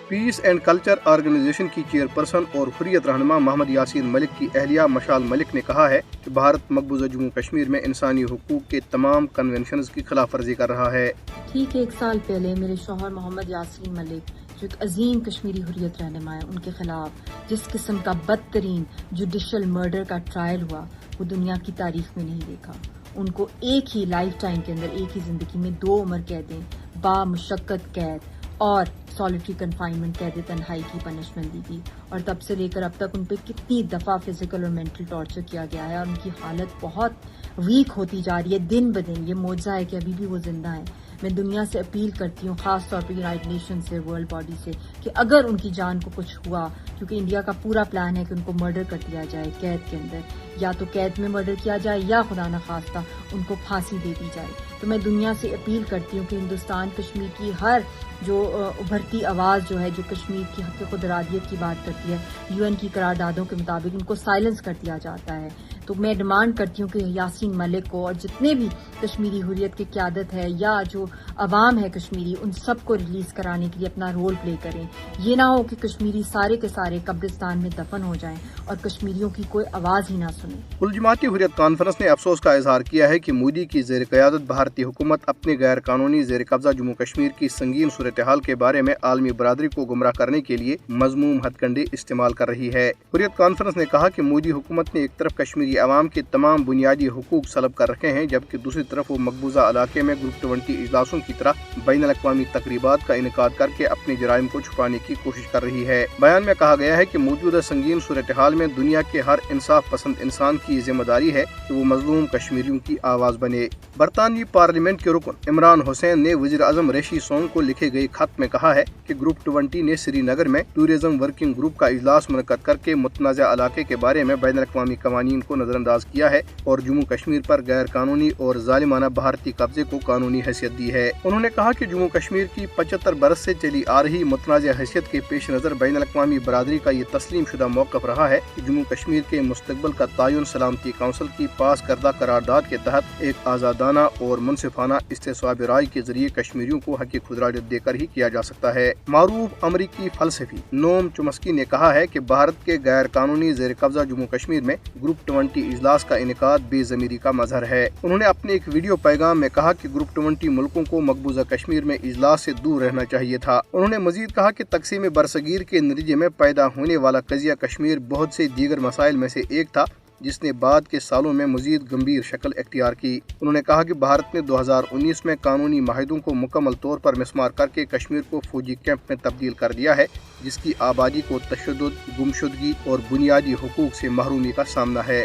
Piece and culture organization کی chairperson اور حریت رہنما محمد یاسین ملک کی اہلیہ مشال ملک نے کہا ہے کہ بھارت مقبوضہ جموں کشمیر میں انسانی حقوق کے تمام کنونشنز کی خلاف ورزی کر رہا ہے۔ ٹھیک 1 سال پہلے میرے شوہر محمد یاسین ملک جو ایک عظیم کشمیری حریت رہنما ہے، ان کے خلاف جس قسم کا بدترین جوڈیشل مرڈر کا ٹرائل ہوا وہ دنیا کی تاریخ میں نہیں دیکھا۔ ان کو ایک ہی لائف ٹائم کے اندر، ایک ہی زندگی میں 2 عمر قیدیں، با مشقت قید اور سالیٹری کنفائنمنٹ قید تنہائی کی پنشمنٹ دی گئی، اور تب سے لے کر اب تک ان پہ کتنی دفعہ فزیکل اور مینٹل ٹارچر کیا گیا ہے، اور ان کی حالت بہت ویک ہوتی جا رہی ہے دن بدن۔ یہ معجزہ ہے کہ ابھی بھی وہ زندہ ہیں۔ میں دنیا سے اپیل کرتی ہوں، خاص طور پہ یونائٹڈ نیشن سے، ورلڈ باڈی سے، کہ اگر ان کی جان کو کچھ ہوا، کیونکہ انڈیا کا پورا پلان ہے کہ ان کو مرڈر کر دیا جائے قید کے اندر، یا تو قید میں مرڈر کیا جائے یا خدا نخواستہ ان کو پھانسی دے دی جائے، تو میں دنیا سے اپیل کرتی ہوں کہ ہندوستان کشمیر کی ہر جو ابھرتی آواز جو ہے، جو کشمیر کی حق خود ارادیت کی بات کرتی ہے، UN کی قراردادوں کے مطابق ان کو سائلنس کر دیا جاتا ہے۔ تو میں ڈیمانڈ کرتی ہوں کہ یاسین ملک کو اور جتنے بھی کشمیری حریت کی قیادت ہے یا جو عوام ہے کشمیری، ان سب کو ریلیز کرانے کے لیے اپنا رول پلے کریں۔ یہ نہ ہو کہ کشمیری سارے کے سارے قبرستان میں دفن ہو جائیں اور کشمیریوں کی کوئی آواز ہی نہ سنیں۔ کل جماعتی حریت کانفرنس نے افسوس کا اظہار کیا ہے کہ مودی کی زیر قیادت بھارتی حکومت اپنے غیر قانونی زیر قبضہ جموں کشمیر کی سنگین صورتحال کے بارے میں عالمی برادری کو گمراہ کرنے کے لیے مذموم ہتھ کنڈے استعمال کر رہی ہے۔ حریت کانفرنس نے کہا کہ مودی حکومت نے ایک طرف کشمیری عوام کے تمام بنیادی حقوق سلب کر رکھے ہیں، جبکہ دوسری طرف وہ مقبوضہ علاقے میں گروپ 20 اجلاسوں کی طرح بین الاقوامی تقریبات کا انعقاد کر کے اپنے جرائم کو چھپانے کی کوشش کر رہی ہے۔ بیان میں کہا گیا ہے کہ موجودہ سنگین صورتحال میں دنیا کے ہر انصاف پسند انسان کی ذمہ داری ہے کہ وہ مظلوم کشمیریوں کی آواز بنے۔ برطانوی پارلیمنٹ کے رکن عمران حسین نے وزیر اعظم ریشی سونگ کو لکھے گئے خط میں کہا ہے کہ گروپ 20 نے سری نگر میں ٹورزم ورکنگ گروپ کا اجلاس منعقد کر کے متنازع علاقے کے بارے میں بین الاقوامی قوانین کو نظر انداز کیا ہے اور جموں کشمیر پر غیر قانونی اور ظالمانہ بھارتی قبضے کو قانونی حیثیت دی ہے۔ انہوں نے کہا کہ جموں کشمیر کی 75 برس سے چلی آ رہی متنازع حیثیت کے پیش نظر بین الاقوامی برادری کا یہ تسلیم شدہ موقف رہا ہے کہ جموں کشمیر کے مستقبل کا تعین سلامتی کونسل کی پاس کردہ قرارداد کے تحت ایک آزادانہ اور منصفانہ استصواب رائے کے ذریعے کشمیریوں کو حق خود ارادیت دے کر ہی کیا جا سکتا ہے۔ معروف امریکی فلسفی نوم چومسکی نے کہا ہے کہ بھارت کے غیر قانونی زیر قبضہ جموں کشمیر میں گروپ 20 اجلاس کا انعقاد بے ضمیری کا مظہر ہے۔ انہوں نے اپنے ایک ویڈیو پیغام میں کہا کہ گروپ 20 ملکوں کو مقبوضہ کشمیر میں اجلاس سے دور رہنا چاہیے تھا۔ انہوں نے مزید کہا کہ تقسیم برصغیر کے نتیجے میں پیدا ہونے والا قضیہ کشمیر بہت سے دیگر مسائل میں سے ایک تھا جس نے بعد کے سالوں میں مزید گمبھیر شکل اختیار کی۔ انہوں نے کہا کہ بھارت نے 2019 میں قانونی معاہدوں کو مکمل طور پر مسمار کر کے کشمیر کو فوجی کیمپ میں تبدیل کر دیا ہے، جس کی آبادی کو تشدد، گمشدگی اور بنیادی حقوق سے محرومی کا سامنا ہے۔